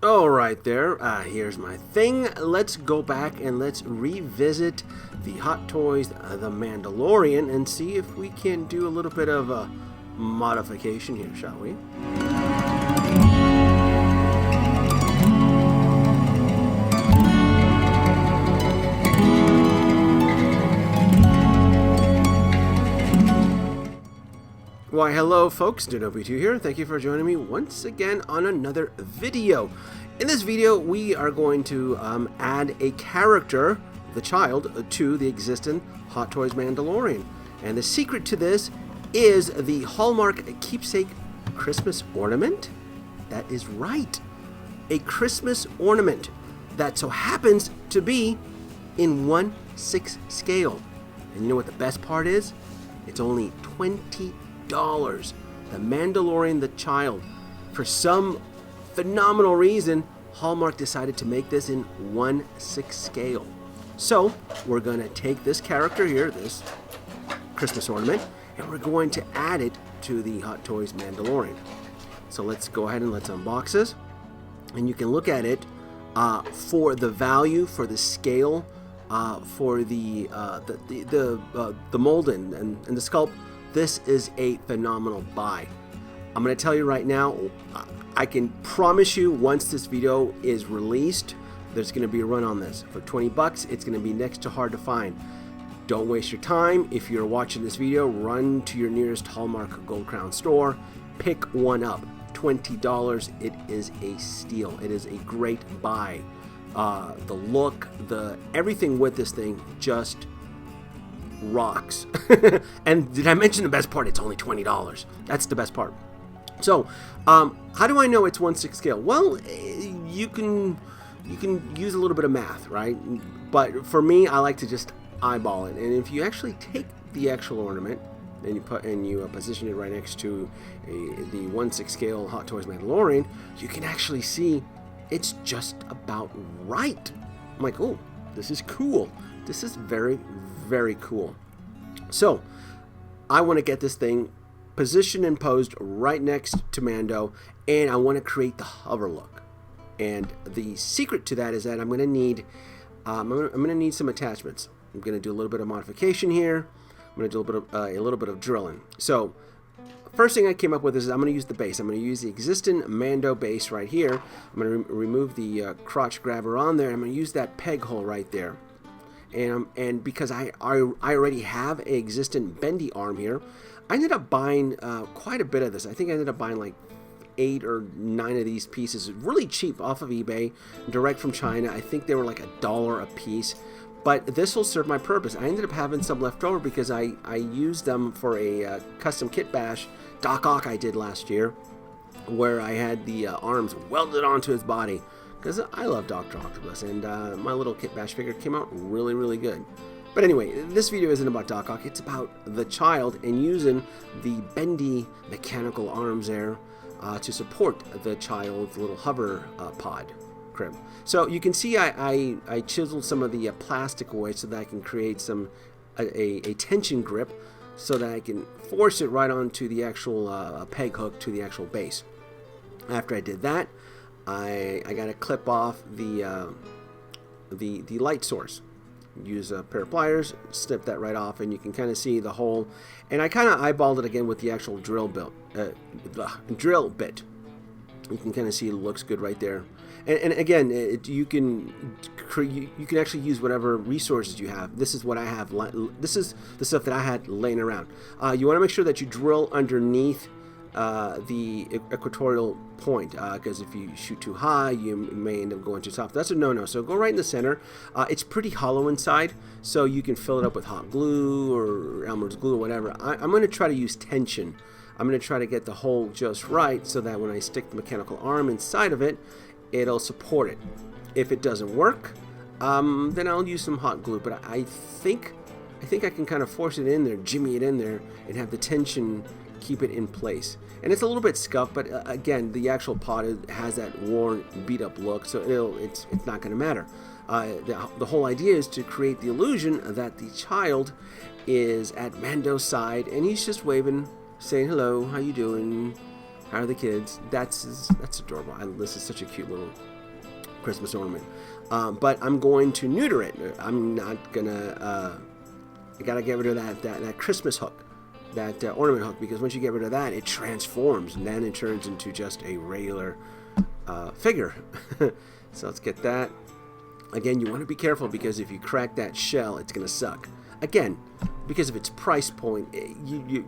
Alright there, here's my thing. Let's go back and let's revisit the Hot Toys The Mandalorian and see if we can do a little bit of a modification here, shall we? Why, hello folks, Danoby2 here. Thank you for joining me once again on another video. In this video, we are going to add a character, the child, to the existing Hot Toys Mandalorian. And the secret to this is the Hallmark Keepsake Christmas Ornament. That is right. A Christmas ornament that so happens to be in 1/6 scale. And you know what the best part is? It's only $20. The Mandalorian, the child. For some phenomenal reason, Hallmark decided to make this in 1/6 scale. So we're going to take this character here, this Christmas ornament, and we're going to add it to the Hot Toys Mandalorian. So let's go ahead and let's unbox this, and you can look at it for the value, for the scale, for the mold and the sculpt. This is a phenomenal buy. I'm going to tell you right now, I can promise you once this video is released, there's going to be a run on this. For 20 bucks, it's going to be next to hard to find. Don't waste your time. If you're watching this video, run to your nearest Hallmark Gold Crown store. Pick one up. $20. It is a steal. It is a great buy. The look, everything with this thing just rocks. And did I mention the best part? It's only $20. That's the best part. So how do I know it's 1/6 scale? Well, you can use a little bit of math, right? But for me, I like to just eyeball it. And if you actually take the actual ornament and you position it right next to the 1/6 scale Hot Toys Mandalorian, you can actually see it's just about right. I'm like, oh, this is cool. This is very, very cool. So I want to get this thing positioned and posed right next to Mando, and I want to create the hover look. And the secret to that is that I'm going to need some attachments. I'm going to do a little bit of modification here. I'm going to do a little bit of drilling. So first thing I came up with is I'm going to use the base. I'm going to use the existing Mando base right here. I'm going to remove the crotch grabber on there. I'm going to use that peg hole right there. And because I already have an existing bendy arm here, I ended up buying quite a bit of this. I think I ended up buying like 8 or 9 of these pieces, really cheap off of eBay, direct from China. I think they were like $1 a piece, but this will serve my purpose. I ended up having some left over because I used them for a custom kit bash Doc Ock I did last year, where I had the arms welded onto his body. Because I love Dr. Octopus, and my little Kit Bash figure came out really, really good. But anyway, this video isn't about Doc Ock, it's about the child and using the bendy mechanical arms there to support the child's little hover pod crib. So you can see I chiseled some of the plastic away so that I can create a tension grip so that I can force it right onto the actual peg hook to the actual base. After I did that, I got to clip off the light source. Use a pair of pliers, snip that right off, and you can kind of see the hole. And I kind of eyeballed it again with the actual drill bit. You can kind of see it looks good right there. And again, you can actually use whatever resources you have. This is what I have. This is the stuff that I had laying around. You want to make sure that you drill underneath the equatorial point, because if you shoot too high, you may end up going too soft. That's a no-no. So go right in the center. It's pretty hollow inside, so you can fill it up with hot glue or Elmer's glue or whatever. I'm going to try to use tension. I'm going to try to get the hole just right so that when I stick the mechanical arm inside of it, it'll support it. If it doesn't work, then I'll use some hot glue. But I think I can kind of force it in there, jimmy it in there, and have the tension keep it in place. And it's a little bit scuffed, but again, the actual pod has that worn, beat up look, so it's not going to matter. The whole idea is to create the illusion that the child is at Mando's side, and he's just waving, saying hello, how you doing, How are the kids? That's adorable. This is such a cute little Christmas ornament. But I'm going to neuter it. I'm not gonna. I gotta get rid of that Christmas hook, that ornament hook, because once you get rid of that, it transforms, and then it turns into just a regular figure. So let's get that. Again, you want to be careful, because if you crack that shell, it's gonna suck. Again, because of its price point,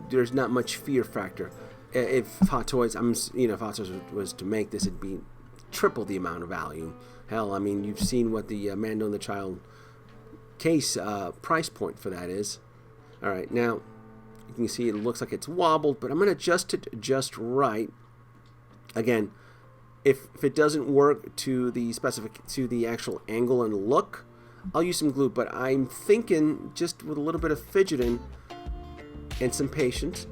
there's not much fear factor. If Hot Toys, if Hot Toys was to make this, it'd be triple the amount of value. Hell, I mean, you've seen what the Mando and the Child case price point for that is. All right, now you can see it looks like it's wobbled, but I'm going to adjust it just right. Again, if it doesn't work to the actual angle and look, I'll use some glue. But I'm thinking, just with a little bit of fidgeting and some patience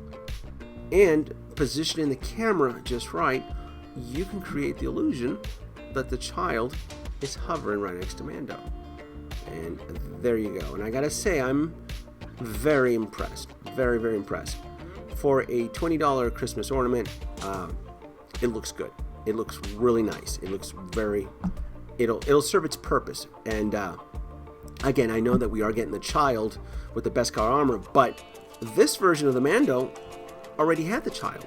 and positioning the camera just right, you can create the illusion that the child is hovering right next to Mando. And there you go. And I gotta say, I'm very impressed. Very, very impressed. For a $20 Christmas ornament, it looks good. It looks really nice. It looks very... It'll serve its purpose. And again, I know that we are getting the child with the Beskar armor, but this version of the Mando already had the child.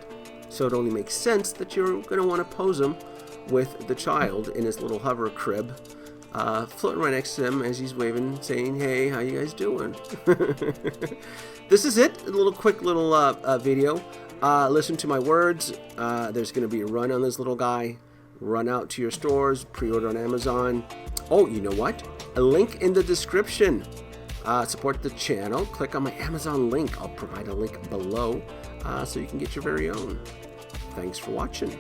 So it only makes sense that you're going to want to pose him with the child in his little hover crib, floating right next to him as he's waving, saying, "Hey, how you guys doing?" This is it. A quick little video. Listen to my words. There's going to be a run on this little guy. Run out to your stores. Pre-order on Amazon. Oh, you know what? A link in the description. Support the channel. Click on my Amazon link. I'll provide a link below so you can get your very own. Thanks for watching.